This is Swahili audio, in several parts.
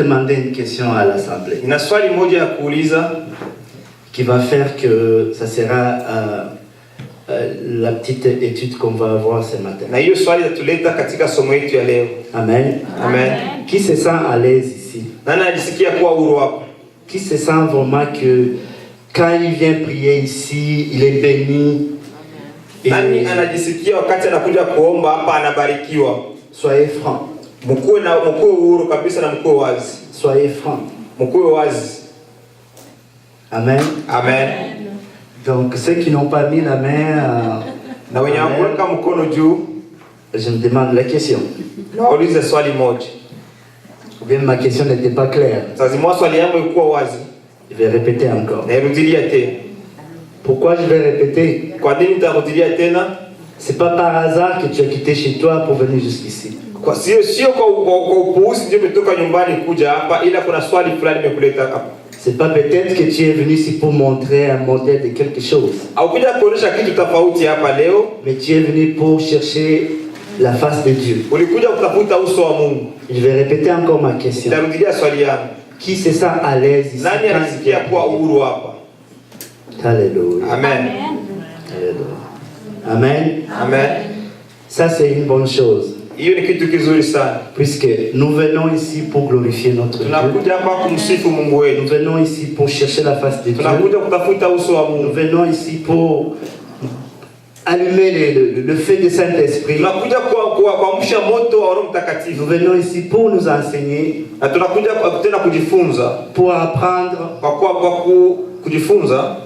demander une question à l'Assemblée. Nina swali moja ya kuuliza qui va faire que ça sera la petite étude qu'on va avoir ce matin. na hiyo swali itatuleta katika somo yetu ya leo. Amen. Amen. Qui se sent à l'aise ici? Nani anajisikia kuwa huru hapa? Qui se sent vraiment que quand il vient prier ici, il est béni? Nani anajisikia wakati anakuja kuomba hapa anabarikiwa? Soyez franc. Mkuwe huru kabisa na mkuwe wazi. Soyez franc. Mkuwe wazi. Amen. Amen. Donc ceux qui n'ont pas mis la main, Na wenye hawakuweka mkono juu, je me demande la question. ulize swali moja. Ou bien ma question n'était pas claire. Sasa mwa swali yangu ilikuwa wazi. Je vais répéter encore. Nairudilia tena. Pourquoi je vais répéter? Kwa nini nitarudilia tena? C'est pas par hasard que tu as quitté chez toi pour venir jusqu'ici. Kwa sio kwa upuuzi ndio umetoka nyumbani kuja hapa, ila kuna swali fulani nimekuleta hapa. C'est pas peut-être que tu es venu ici pour montrer un modèle de quelque chose. Au kuja kuonesha kitu tofauti hapa leo, Mais tu es venu pour chercher la face de Dieu. ulikuja kutafuta uso wa Mungu. Je vais répéter encore ma question. Nitarudilia swali yangu. Qui se sent à l'aise ici? Nani anasikia kuwa uhuru hapa? Alléluia. Amen. Alléluia. Amen. Amen. Ça c'est une bonne chose. Hiyo ni kitu kizuri sana. Puisque nous venons ici pour glorifier notre Dieu. Tunakuja hapa kumsifu Mungu Nous wetu. venons ici pour chercher la face de Dieu. Tunakuja kutafuta uso wa Nous Mungu. venons ici pour allumer le feu du Saint-Esprit. Tunakuja kuamsha moto wa Roho Mtakatifu. Nous venons ici pour nous enseigner, Na tunakuja tena kujifunza. pour apprendre, Kwa kujifunza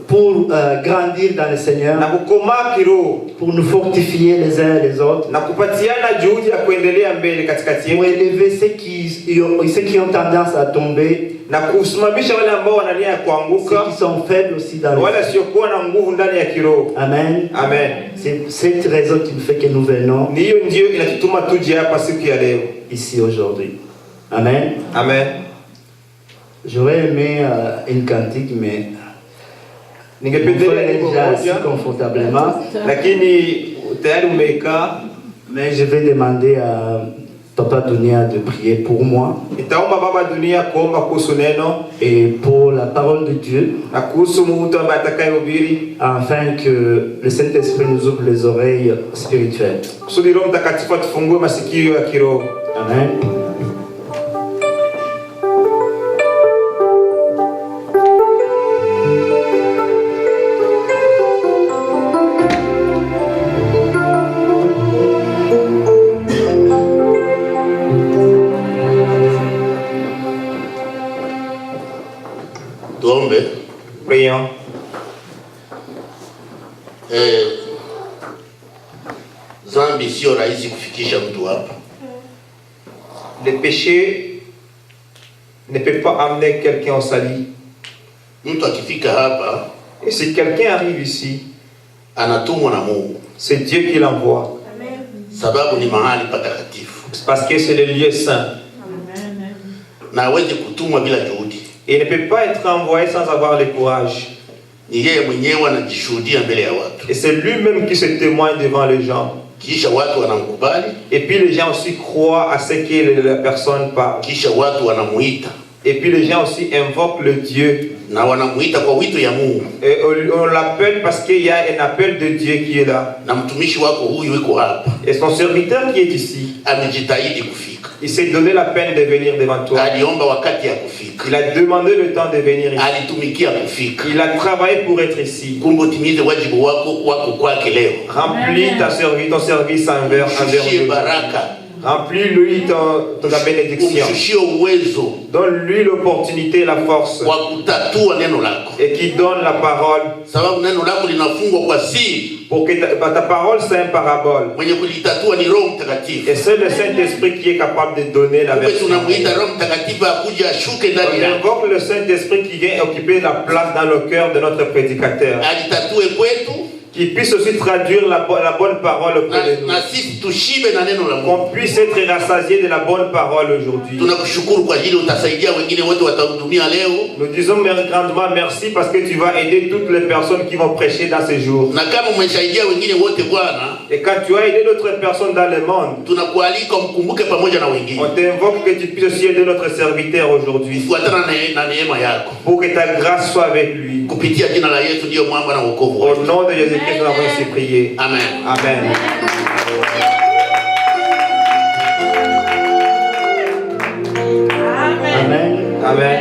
pour grandir dans le na Seigneur, kukomaa kiroho pour nous fortifier les uns et les autres, na kupatiana juhudi ya kuendelea mbele katikati pour yetu élever ceux qui ont tendance à tomber, na kusimamisha wale ambao wana nia ya ceux kuanguka, qui sont faibles aussi dans le wale wasiokuwa na nguvu ndani ya kiroho. Amen. Amen. C'est cette raison qui nous fait que nous venons Ni hiyo ndio inatutuma tuje hapa siku ya leo. ici aujourd'hui. Amen. Amen. J'aurais aimé une cantique, mais on Ningependelea fait hivyo déjà assis moja, confortablement. lakini tayari umekaa. Mais je vais demander à Papa Dunia de prier pour moi Nitaomba Baba Dunia kuomba kuhusu neno et pour la parole de Dieu, na kuhusu mtu ambaye atakayehubiri, afin que le Saint-Esprit nous ouvre les oreilles spirituelles. kusudi Roho Mtakatifu atufungue masikio ya kiroho. Amen. Prions. Zambi sio rahisi kufikisha mtu hapa. Le péché ne peut pas amener quelqu'un au salut. Mtu akifika hapa Et si quelqu'un arrive ici, anatumwa na Mungu. c'est Dieu qui l'envoie. Sababu ni mahali patakatifu. C'est parce que c'est le lieu saint. Na hawezi kutumwa bila juhudi. Et il ne peut pas être envoyé sans avoir le courage. Ni yeye mwenyewe anajishuhudia mbele ya watu. Et c'est lui-même qui se témoigne devant les gens. Kisha watu wanamkubali, Et puis les gens aussi croient à ce que la personne parle. kisha watu wanamuita. Et puis les gens aussi invoquent le Dieu. Na wanamuita kwa wito ya Mungu. Et on l'appelle parce qu'il y a un appel de Dieu qui est là. Na mtumishi wako huyu yuko hapa. Et son serviteur qui est ici, Amejitahidi kufika. il s'est donné la peine de venir devant toi. Aliomba wakati ya kufika. Il a demandé le temps de venir ici. Alitumikia kufika. Il a travaillé pour être ici. Kumbe utimize wajibu wako kwake leo. Remplis ton service envers Mshushie Dieu. baraka. Remplis-lui ta bénédiction. Umshushie uwezo Donne-lui l'opportunité, la force. wa kutatua neno lako. Et qui donne la parole. Sababu neno lako linafungwa kwa siri. Pour que ta parole soit une parabole. Mwenye kulitatua ni Roho Mtakatifu. Et c'est le Saint-Esprit qui est capable de donner la Kumbe version. tunamuita Roho Mtakatifu akuja ashuke ndani On yako. invoque le Saint-Esprit qui vient occuper la place dans le cœur de notre prédicateur. Alitatue kwetu, Qui puisse aussi traduire la bonne parole auprès de nous. Na sisi tushibe na neno la Mungu. Qu'on puisse être rassasié de la bonne parole aujourd'hui. Tunakushukuru kwa ajili utasaidia wengine wote watahudumia leo. Nous disons grandement merci parce que tu vas aider toutes les personnes qui vont prêcher dans ces jours. Na kama umesaidia wengine wote Bwana, et quand tu as aidé d'autres personnes dans le monde, tunakualika umkumbuke pamoja na wengine. On t'invoque que tu puisses aussi aider notre serviteur aujourd'hui. Fuatana na neema yako. Pour que ta grâce soit avec lui. Kupitia jina la Yesu ndio mwamba na wokovu. Au nom de Jésus-Christ, nous avons ainsi prié. Amen. Amen. Amen. Amen.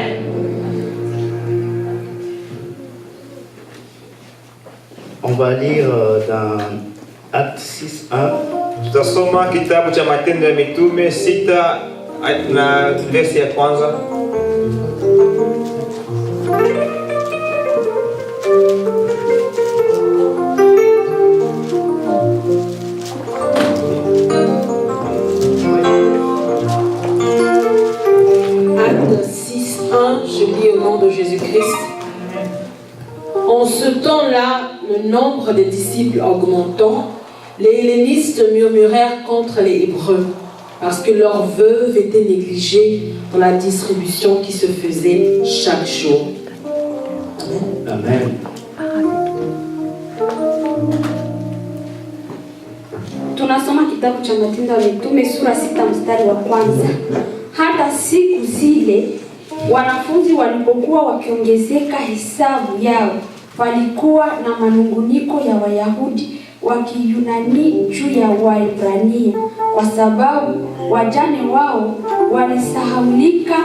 On va lire dans Acte 6:1. Tutasoma kitabu cha Matendo ya Mitume 6 na verse ya kwanza. Je lis au nom de Jésus-Christ. En ce temps-là, le nombre des disciples augmentant, les hellénistes murmurèrent contre les Hébreux parce que leurs veuves étaient négligées dans la distribution qui se faisait chaque jour. Amen. Tunasoma kitabu cha Matendo ya Mitume sura 6 mstari wa kwanza. Hata siku zile wanafunzi walipokuwa wakiongezeka hesabu yao, walikuwa na manunguniko ya Wayahudi wa Kiyunani juu ya Waebrania, kwa sababu wajane wao walisahaulika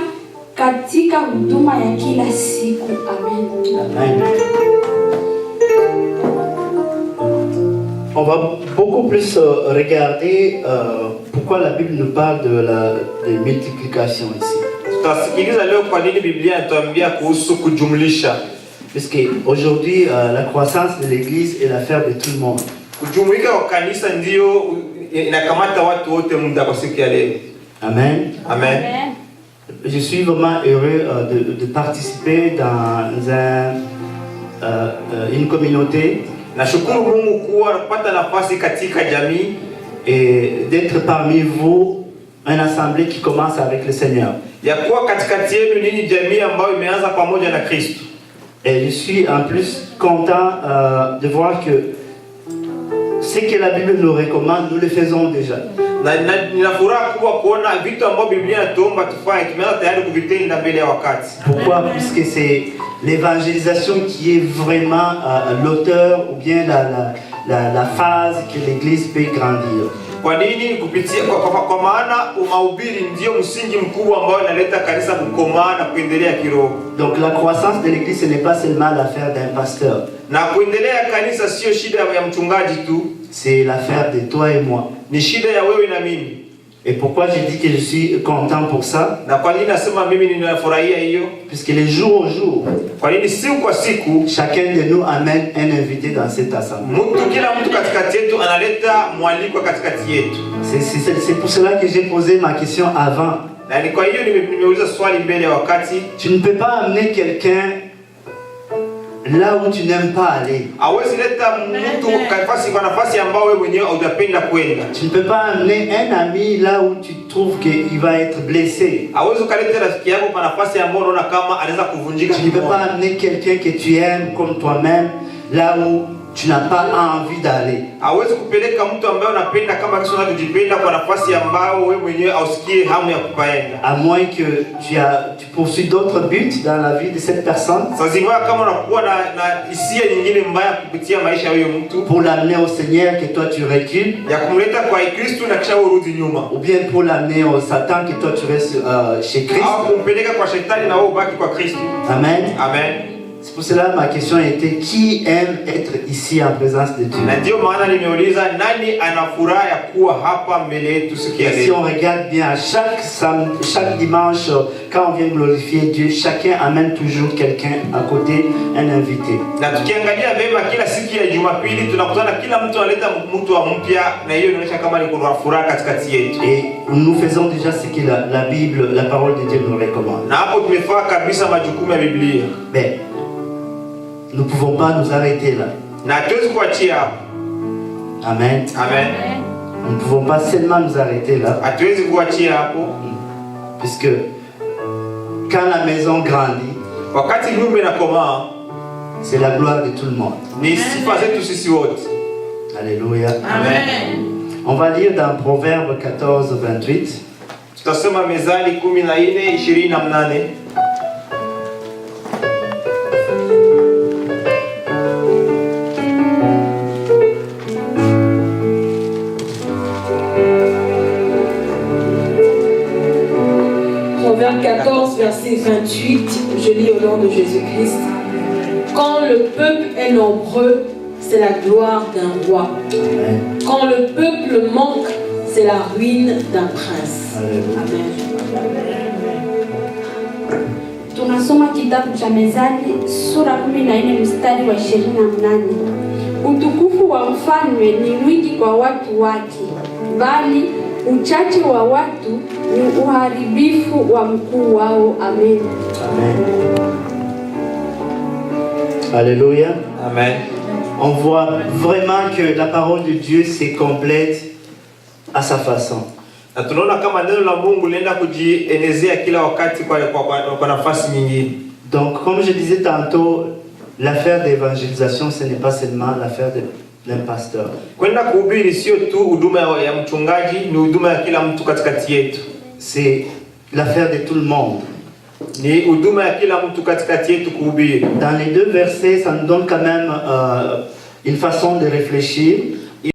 katika huduma ya kila siku. Amen. Amen. On va beaucoup plus regarder pourquoi la Bible nous parle de multiplication ici. Tutasikiliza leo kwa nini Biblia inatuambia kuhusu kujumlisha. Parce qu'aujourd'hui, la croissance de l'Église est l'affaire de tout le monde. Kujumlika kwa kanisa ndio inakamata watu wote muda kwa siku ya leo. Amen. Amen. Je suis vraiment heureux de participer dans une communauté. Nashukuru Mungu kuwa napata nafasi katika jamii et d'être parmi vous, une assemblée qui commence avec le Seigneur. Ya kuwa katikati yenu nini jamii ambayo imeanza pamoja na Kristo. Et je suis en plus content de voir que ce que la Bible nous recommande, nous le faisons déjà. Nina furaha kubwa kuona vitu ambavyo Biblia inatuomba tufanye tumeanza tayari kuvitenda mbele ya wakati. Pourquoi? Puisque c'est l'évangélisation qui est vraiment l'auteur ou bien la phase que l'Église peut grandir. Kwa nini? Kupitia kwa maana mahubiri ndio msingi mkubwa ambao unaleta kanisa kukomaa na kuendelea kiroho. Donc la croissance de l'Église, ce n'est pas seulement l'affaire d'un pasteur. Na kuendelea kanisa sio shida ya mchungaji tu, c'est l'affaire de toi et moi. Ni shida ya wewe na mimi. Et pourquoi je dis que je suis content pour ça? Na kwa nini nasema mimi ninafurahia hiyo? Puisque les jours au jour, kwa nini siku kwa siku, chacun de nous amène un invité dans cette assemblée. Kila mtu katikati yetu analeta mwaliko katikati yetu. C'est pour cela que j'ai posé ma question avant. Na ni kwa hiyo nimeuliza swali mbele ya wakati. Tu ne peux pas amener quelqu'un là où tu n'aimes pas aller. Hawezi leta mtu kwa nafasi ambao wewe mwenyewe hujapenda kwenda. Tu ne peux pas amener un ami là où tu trouves qu'il va être blessé. Hawezi kuleta rafiki yako kwa nafasi ambayo unaona kama anaweza kuvunjika. Tu ne peux pas amener quelqu'un que tu aimes comme toi-même là où tu n'as pas envie d'aller. Hawezi kupeleka mtu ambaye unapenda kama kisha unajipenda kwa nafasi ambayo wewe mwenyewe hausikie hamu ya kupaenda. À moins que tu poursuis d'autres buts dans la vie de cette personne. Sasa kama unakuwa na hisia nyingine mbaya kupitia maisha ya huyo mtu. Pour l'amener au Seigneur que toi tu recules. Ya kumleta kwa Kristo na kisha urudi nyuma. Ou bien pour l'amener au Satan que toi tu restes chez Christ. Au kumpeleka kwa shetani na wewe ubaki kwa Kristo. Amen. Amen. C'est pour cela ma question était qui aime être ici en présence de Dieu. Na ndio maana nimeuliza nani anafuraha ya kuwa hapa mbele yetu siku ya leo. Si on regarde bien chaque dimanche quand on vient glorifier Dieu, chacun amène toujours quelqu'un à côté, un invité. Na tukiangalia vema kila siku ya Jumapili tunakutana kila mtu analeta mtu mpya na hiyo inaonyesha kama ni kuna furaha katikati yetu. Et nous faisons déjà ce que la Bible, la parole de Dieu nous recommande. Na hapo tumefaa kabisa majukumu ya Biblia. Mais nous ne pouvons pas nous arrêter là. na hatuwezi kuachia hapo. Amen. Amen. Nous ne pouvons pas seulement nous arrêter là, Hatuwezi kuachia hapo, puisque quand la maison grandit, wakati nyumba inakomaa c'est la gloire de tout le monde. ni sifa zetu sisi wote. Alléluia. Amen. On va lire dans Proverbe 14, 28. Tutasoma Mezali 14:28. Proverbe 14, verset 28, je lis au nom de Jésus-Christ. Quand le peuple est nombreux, c'est la gloire d'un roi. Amen. Quand le peuple manque, c'est la ruine d'un prince. Alléluia. Amen. Tunasoma kitabu cha Mezali sura 14 mstari wa 28. Utukufu wa mfalme ni mwingi kwa watu wake, bali uchache wa watu ni uharibifu wa mkuu wao. Amen. Amen. Alléluia. Amen. On voit vraiment que la parole de Dieu se complète à sa façon. Na tunaona kama neno la Mungu linaenda kujienezea kila wakati kwa nafasi nyingine. Donc, comme je disais tantôt, l'affaire d'évangélisation, ce n'est pas seulement l'affaire d'un pasteur. Kwenda kuhubiri sio tu huduma ya mchungaji, ni huduma ya kila mtu katikati yetu. C'est l'affaire de tout le monde. Ni huduma ya kila mtu katikati yetu kuhubiri. Dans les deux versets, ça nous donne quand même une façon de réfléchir.